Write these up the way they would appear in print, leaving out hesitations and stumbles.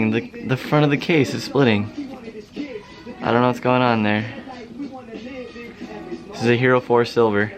splitting. The front of the case is splitting. I don't know what's going on there. This is a Hero 4 Silver.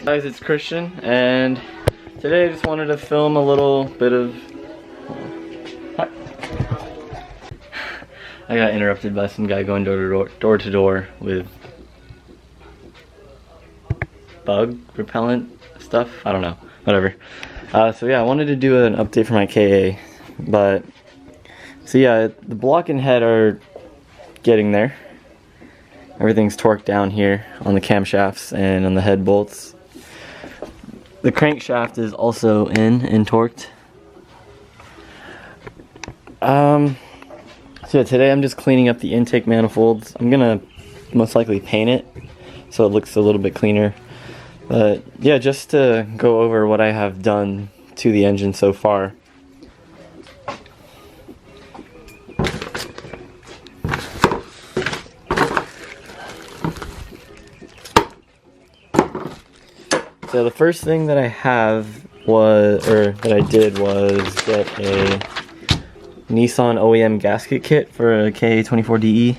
Guys, it's Christian, and today I just wanted to film a little bit of... I got interrupted by some guy going door to door with bug repellent stuff. I don't know, whatever. So yeah, I wanted to do an update for my KA, but so yeah, the block and head are getting there. Everything's torqued down here on the camshafts and on the head bolts. The crankshaft is also in and torqued. So yeah, today I'm just cleaning up the intake manifolds. I'm gonna most likely paint it so it looks a little bit cleaner. But yeah, just to go over what I have done to the engine so far. So the first thing that I did was get a Nissan OEM gasket kit for a KA24DE.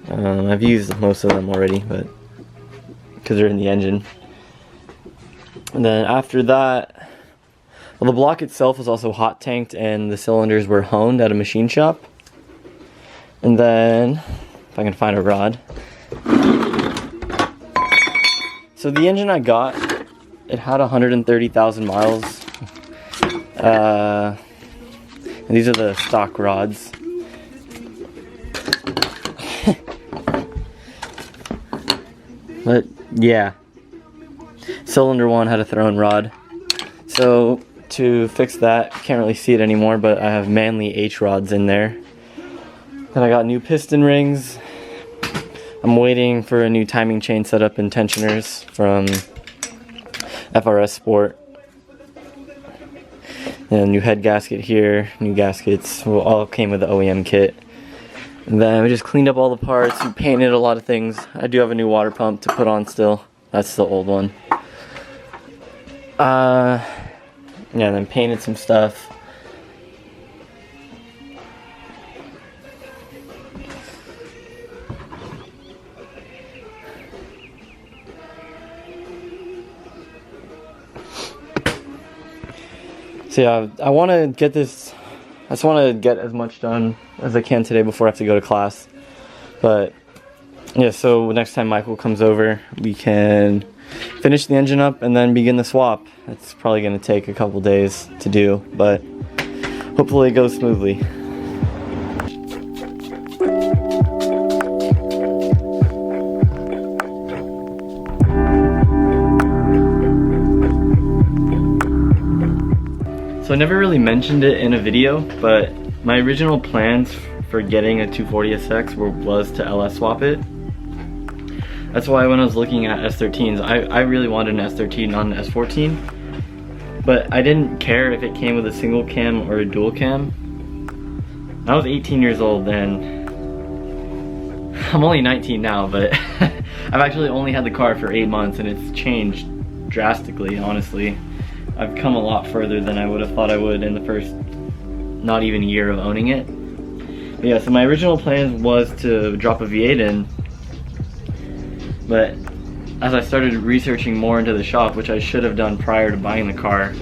I've used most of them already, but because they're in the engine. And then after that, well, the block itself was also hot tanked and the cylinders were honed at a machine shop. And then, if I can find a rod. So the engine I got, it had 130,000 miles. And these are the stock rods. But yeah, cylinder 1 had a thrown rod. So to fix that, can't really see it anymore, but I have Manly H rods in there. Then I got new piston rings. I'm waiting for a new timing chain setup and tensioners from FRS Sport. And new head gasket here, new gaskets, all came with the OEM kit. And then we just cleaned up all the parts, we painted a lot of things. I do have a new water pump to put on still. That's the old one. Yeah, and then painted some stuff. So yeah, I want to get this, I just want to get as much done as I can today before I have to go to class. But yeah, so next time Michael comes over, we can finish the engine up and then begin the swap. It's probably going to take a couple days to do, but hopefully it goes smoothly. So I never really mentioned it in a video, but my original plans for getting a 240SX was to LS swap it. That's why when I was looking at S13s, I really wanted an S13, not an S14. But I didn't care if it came with a single cam or a dual cam. I was 18 years old then. I'm only 19 now, but I've actually only had the car for 8 months and it's changed drastically, honestly. I've come a lot further than I would have thought I would in the first not even year of owning it. But yeah, so my original plan was to drop a V8 in, but as I started researching more into the shop, which I should have done prior to buying the car,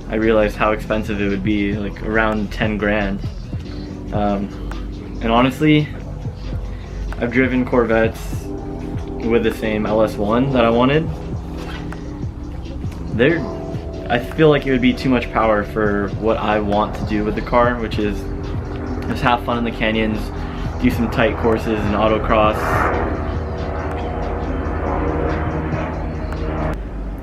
I realized how expensive it would be, like around 10 grand. And honestly, I've driven Corvettes with the same LS1 that I wanted. I feel like it would be too much power for what I want to do with the car, which is just have fun in the canyons, do some tight courses and autocross.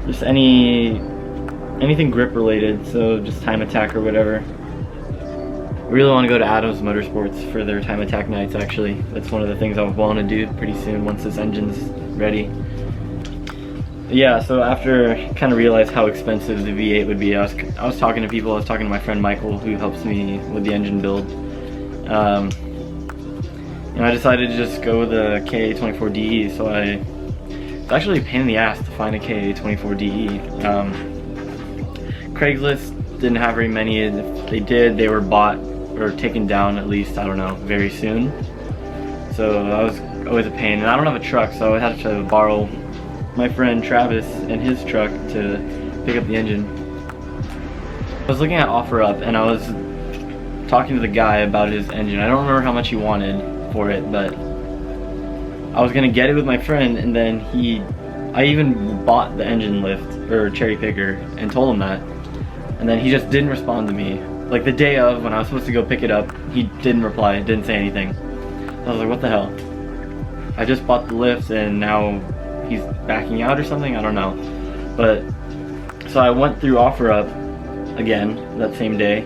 Just anything grip related, so just time attack or whatever. I really want to go to Adams Motorsports for their time attack nights actually. That's one of the things I want to do pretty soon once this engine's ready. Yeah, so after I kind of realized how expensive the V8 would be, I was talking to people. I was talking to my friend Michael, who helps me with the engine build. And I decided to just go with a KA24DE. So it's actually a pain in the ass to find a KA24DE. Craigslist didn't have very many. If they did, they were bought or taken down at least, I don't know, very soon. So that was always a pain. And I don't have a truck, so I had to borrow my friend Travis and his truck to pick up the engine. I was looking at OfferUp and I was talking to the guy about his engine. I don't remember how much he wanted for it, but I was gonna get it with my friend, and then I even bought the engine lift or cherry picker and told him that, and then he just didn't respond to me. Like the day of, when I was supposed to go pick it up, he didn't reply, didn't say anything. I was like, what the hell? I just bought the lift and now he's backing out or something, I don't know. But so I went through OfferUp again that same day,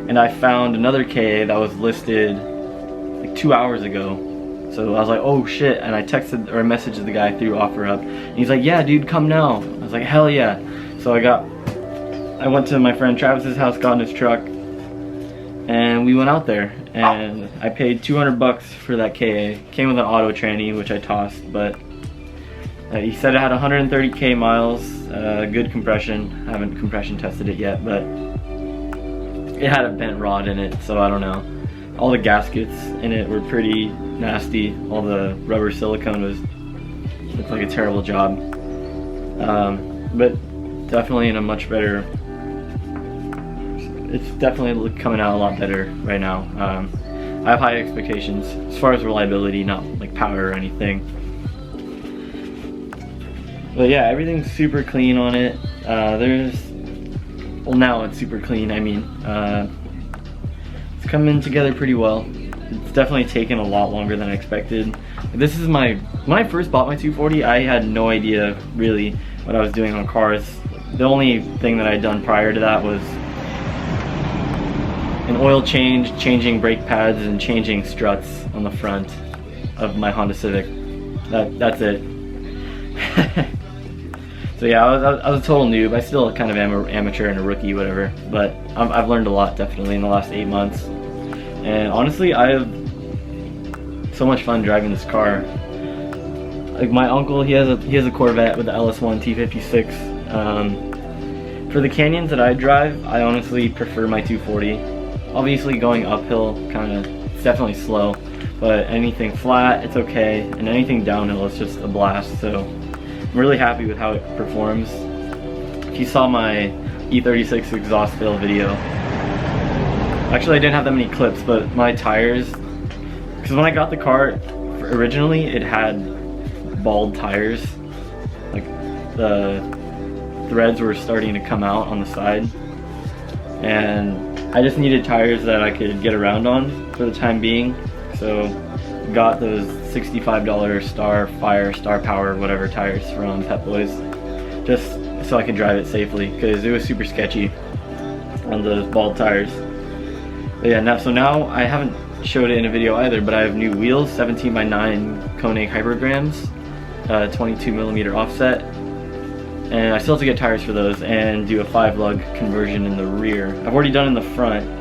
and I found another KA that was listed like 2 hours ago. So I was like, oh shit, and I texted or messaged the guy through OfferUp, and he's like, yeah dude, come now. I was like, hell yeah. So I went to my friend Travis's house, got in his truck, and we went out there, and I paid 200 bucks for that KA. Came with an auto tranny, which I tossed, but he said it had 130k miles, good compression. I haven't compression tested it yet, but it had a bent rod in it, so I don't know. All the gaskets in it were pretty nasty. All the rubber silicone looked like a terrible job. But definitely in a much better, it's definitely coming out a lot better right now. I have high expectations as far as reliability, not like power or anything. But yeah, everything's super clean on it. Well, now it's super clean. I mean, it's coming together pretty well. It's definitely taken a lot longer than I expected. This is when I first bought my 240, I had no idea really what I was doing on cars. The only thing that I'd done prior to that was an oil change, changing brake pads, and changing struts on the front of my Honda Civic. That's it. So yeah, I was a total noob. I still kind of am an amateur and a rookie, whatever. But I've learned a lot definitely in the last 8 months. And honestly, I have so much fun driving this car. Like my uncle, he has a Corvette with the LS1 T56. For the canyons that I drive, I honestly prefer my 240. Obviously, going uphill, it's definitely slow. But anything flat, it's okay, and anything downhill, it's just a blast. So I'm really happy with how it performs. If you saw my E36 exhaust fail video, actually I didn't have that many clips, but my tires, because when I got the car originally, it had bald tires. Like the threads were starting to come out on the side, and I just needed tires that I could get around on for the time being. So got those $65 Star Power, whatever tires from Pep Boys, just so I could drive it safely, because it was super sketchy on those bald tires. But yeah, so now I haven't showed it in a video either, but I have new wheels, 17x9 Koenig Hypergrams, 22mm offset, and I still have to get tires for those and do a 5-lug conversion in the rear. I've already done in the front.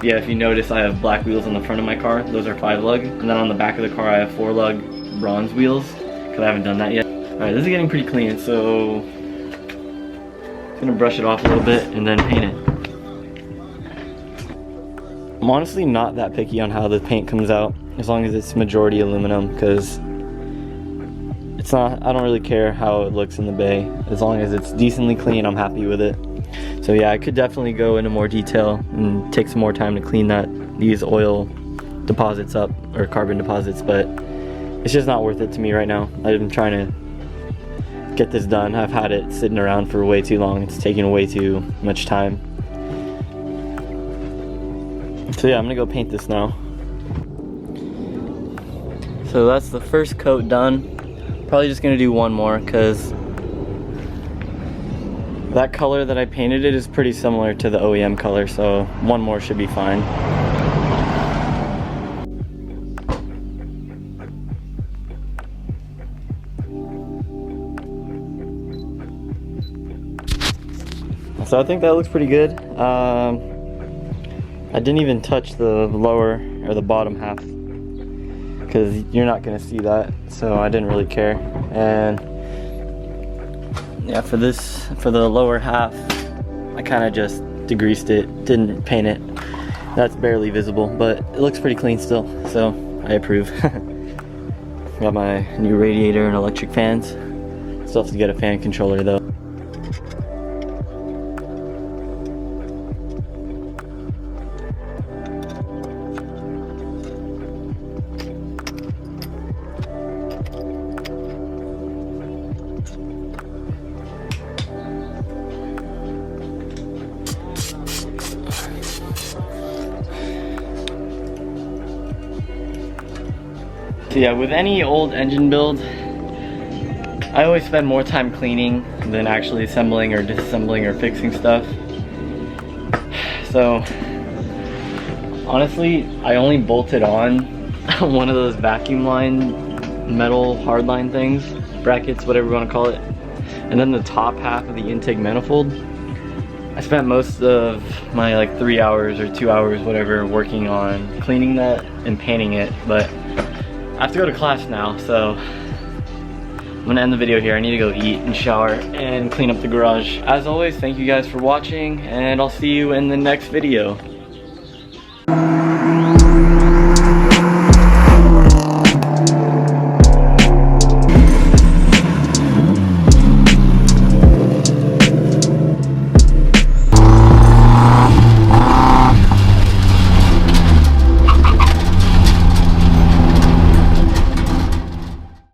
Yeah, if you notice, I have black wheels on the front of my car. Those are 5-lug. And then on the back of the car, I have 4-lug bronze wheels, because I haven't done that yet. Alright, this is getting pretty clean, so I'm gonna brush it off a little bit and then paint it. I'm honestly not that picky on how the paint comes out, as long as it's majority aluminum, because I don't really care how it looks in the bay. As long as it's decently clean, I'm happy with it. So yeah, I could definitely go into more detail and take some more time to clean these oil deposits up, or carbon deposits, but it's just not worth it to me right now. I'm trying to get this done. I've had it sitting around for way too long. It's taking way too much time. So yeah, I'm gonna go paint this now. So that's the first coat done. Probably just gonna do one more, because that color that I painted it is pretty similar to the OEM color, so one more should be fine. So I think that looks pretty good. I didn't even touch the lower or the bottom half, because you're not gonna see that, so I didn't really care. And yeah, for the lower half, I kind of just degreased it, didn't paint it. That's barely visible, but it looks pretty clean still, so I approve. Got my new radiator and electric fans. Still have to get a fan controller though. So yeah, with any old engine build, I always spend more time cleaning than actually assembling or disassembling or fixing stuff. So honestly, I only bolted on one of those vacuum line metal hardline things, brackets, whatever you want to call it, and then the top half of the intake manifold. I spent most of my like 3 hours or 2 hours, whatever, working on cleaning that and painting it, but I have to go to class now, so I'm gonna end the video here. I need to go eat and shower and clean up the garage. As always, thank you guys for watching, and I'll see you in the next video.